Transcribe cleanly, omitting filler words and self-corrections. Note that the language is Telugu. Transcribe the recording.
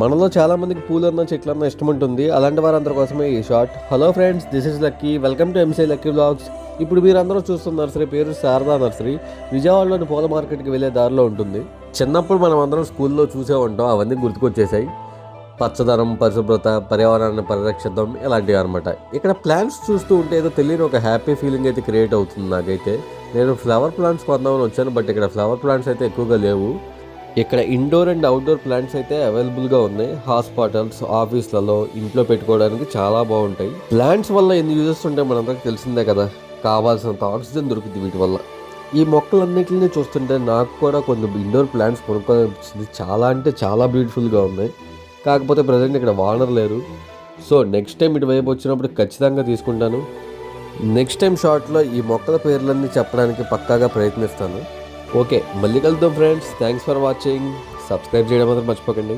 మనలో చాలా మందికి పూలన్న చెట్లన్న ఇష్టం ఉంటుంది. అలాంటి వారందరి కోసమే ఈ short. Hello friends, this is lucky. Welcome to MC lucky vlogs. ఇప్పుడు మీరందరూ చూస్తున్న నర్సరీ పేరు శారదా నర్సరీ. విజయవాడలోని పూల మార్కెట్కి వెళ్ళే దారిలో ఉంటుంది. చిన్నప్పుడు మనం అందరం స్కూల్లో చూసే ఉంటాం, అవన్నీ గుర్తుకొచ్చేసాయి. పచ్చదనం, పరిశుభ్రత, పర్యావరణాన్ని పరిరక్షిద్దాం, ఇలాంటివి అనమాట. ఇక్కడ ప్లాంట్స్ చూస్తూ ఉంటే ఏదో తెలియని ఒక హ్యాపీ ఫీలింగ్ అయితే క్రియేట్ అవుతుంది నాకైతే. నేను ఫ్లవర్ ప్లాంట్స్ కొందామని వచ్చాను, బట్ ఇక్కడ ఫ్లవర్ ప్లాంట్స్ అయితే ఎక్కువగా లేవు. ఇక్కడ ఇండోర్ అండ్ అవుట్డోర్ ప్లాంట్స్ అయితే అవైలబుల్గా ఉన్నాయి. హాస్పిటల్స్, ఆఫీస్లలో, ఇంట్లో పెట్టుకోవడానికి చాలా బాగుంటాయి. ప్లాంట్స్ వల్ల ఎన్ని యూజెస్ ఉంటాయి మనందరికి తెలిసిందే కదా. కావాల్సినంత ఆక్సిజన్ దొరుకుతుంది వీటి వల్ల. ఈ మొక్కలన్నింటినీ చూస్తుంటే నాకు కూడా కొన్ని ఇండోర్ ప్లాంట్స్ కొనుక్కోవాలనిపించింది. చాలా అంటే చాలా బ్యూటిఫుల్గా ఉన్నాయి. కాకపోతే ప్రజెంట్ ఇక్కడ వానర్ లేరు. సో నెక్స్ట్ టైం ఇటువైపు వచ్చినప్పుడు ఖచ్చితంగా తీసుకుంటాను. నెక్స్ట్ టైం షార్ట్లో ఈ మొక్కల పేర్లన్నీ చెప్పడానికి పక్కాగా ప్రయత్నిస్తాను. ఓకే, మళ్ళీ కలుద్దాం friends. Thanks for watching. Subscribe చేయడం మాత్రం మర్చిపోకండి.